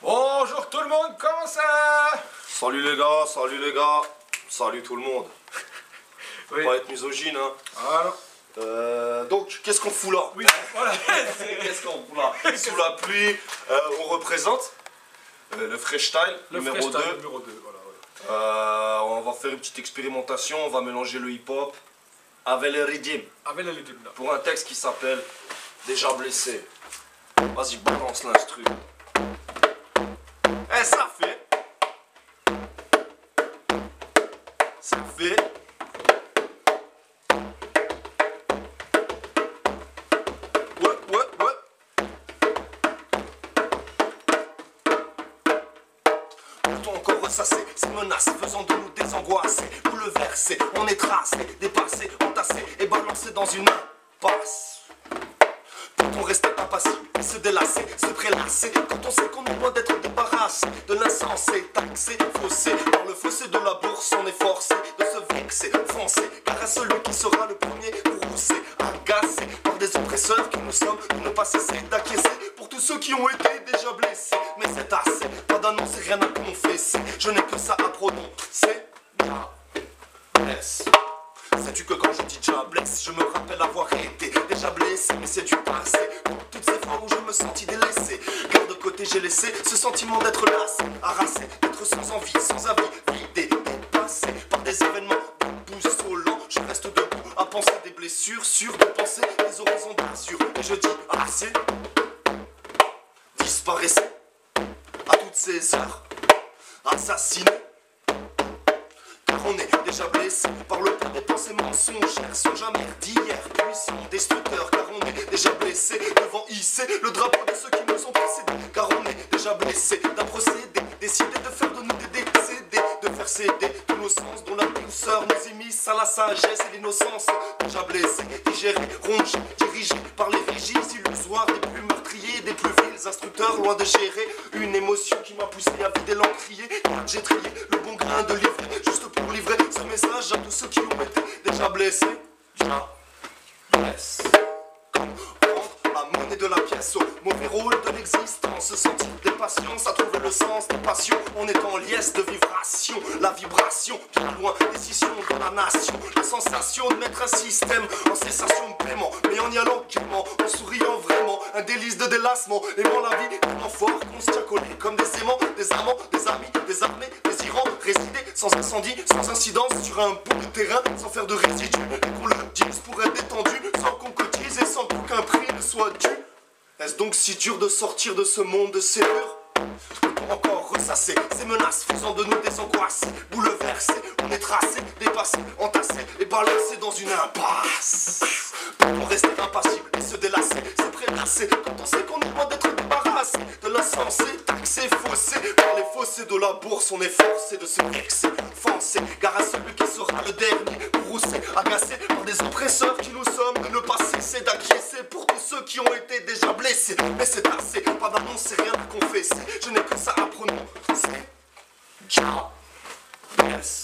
Bonjour tout le monde, comment ça? Salut les gars, salut tout le monde. Oui. Pas être misogyne, hein. Voilà. Donc, qu'est-ce qu'on fout là? Oui, voilà. Qu'est-ce qu'on fout là? Sous la pluie, on représente le freestyle Le numéro freestyle 2. numéro 2, voilà. On va faire une petite expérimentation, on va mélanger le hip-hop avec le rythme. Avec la légume là. Pour un texte qui s'appelle Déjà blessé. Vas-y, balance l'instru. Eh, ça fait. Ça fait. Ouais. Pourtant encore ressassé, ces menaces faisant de nous des angoissés. Bouleversés, on est tracés, dépassés, entassés et balancés dans une impasse. Quand on reste impassible et se délasser, se prélasser, quand on sait qu'on est loin d'être débarrassé de l'insensé, taxé, faussé, par le fossé de la bourse, on est forcé de se vexer, foncer, car à celui qui sera le premier roussé, agacé par des oppresseurs qui nous sommes, de ne pas cesser d'acquiescer pour tous ceux qui ont été déjà blessés. Mais c'est assez, pas d'annoncer, rien à confesser, je n'ai que ça à prononcer. Blesse. Sais-tu que quand je dis déjà blesse, je me rappelle avoir été déjà blessé, mais c'est du passé. Toutes ces fois où je me sentis délaissé, car de côté j'ai laissé ce sentiment d'être lassé, harassé, d'être sans envie, sans avis, vidé, dépassé par des événements boussolants. Je reste debout à penser des blessures, sûr de penser des horizons d'azur. Et je dis assez, disparaissez à toutes ces heures, assassinés. Car on est déjà blessé par le poids des pensées mensongères, sont jamais d'hier, puissants, destructeurs. Car on est déjà blessé devant hisser le drapeau de ceux qui nous ont précédés. Car on est déjà blessé d'un procédé, décidé de faire de nous des décédés, de faire céder tous nos sens dont la douceur nous immisce à la sagesse et l'innocence. Déjà blessé, digéré, rongé, dirigé par les régies illusoires des plus meurtriers, des plus vils instructeurs, loin de gérer une émotion qui m'a poussé à vider l'encrier. Car j'ai trié le bon grain de livrer, juste pour livrer ce message à tous ceux qui ont été déjà blessés. Déjà blesse. Comme prendre la monnaie de la pièce au mauvais rôle de l'existence, sentir des passions, ça trouve le sens des passions. On est en liesse de vibration, la vibration bien loin des scissions de la nation. La sensation de mettre un système en cessation de paiement, mais en y allant gaiement, en souriant vraiment, un délice de délassement, aimant la vie tellement fort qu'on se tient collé comme des aimants, des amants, des amis, des armées, des irans, résider sans incendie, sans incidence sur un bout de terrain, sans faire de résidus, et qu'on le dise pour être détendu, sans qu'on cotise et sans qu'aucun prix ne soit dû. Est-ce donc si dur de sortir de ce monde de serrure? Encore ressasser ces menaces faisant de nous des angoisses, bouleversés, on est tracés, dépassés, entassés et balancés dans une impasse. On reste impassible et se délasser, se prélasser quand on sait qu'on est loin d'être débarrassé de l'insensé, taxé, faussé par les fossés de la bourse. On est forcé de se vexer, foncer, car à celui qui sera le dernier, roussé, agacé par des oppresseurs qui nous sommes, de ne pas cesser d'acquiescer pour tous ceux qui ont été déjà blessés. Mais c'est assez, pas d'annoncer, rien à confesser, je n'ai que ça à prononcer. Blesse.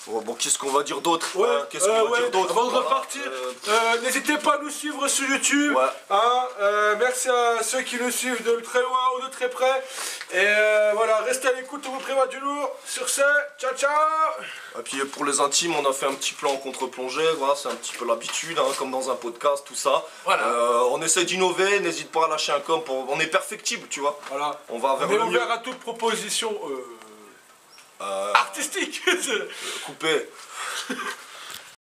Bon, qu'est-ce qu'on va dire d'autre? Ouais, qu'est-ce qu'on va dire d'autre? Avant de repartir, n'hésitez pas à nous suivre sur YouTube. Ouais. Hein, merci à ceux qui nous suivent de très loin ou de très près. Et voilà, restez à l'écoute, on vous prévoit du lourd. Sur ce, ciao ciao. Et puis pour les intimes, on a fait un petit plan en contre-plongée, voilà, c'est un petit peu l'habitude, hein, comme dans un podcast, tout ça. Voilà. On essaie d'innover, n'hésite pas à lâcher un com, on est perfectible, tu vois. Voilà. On va vers On est le mieux. ouvert à toute proposition artistique. Coupé.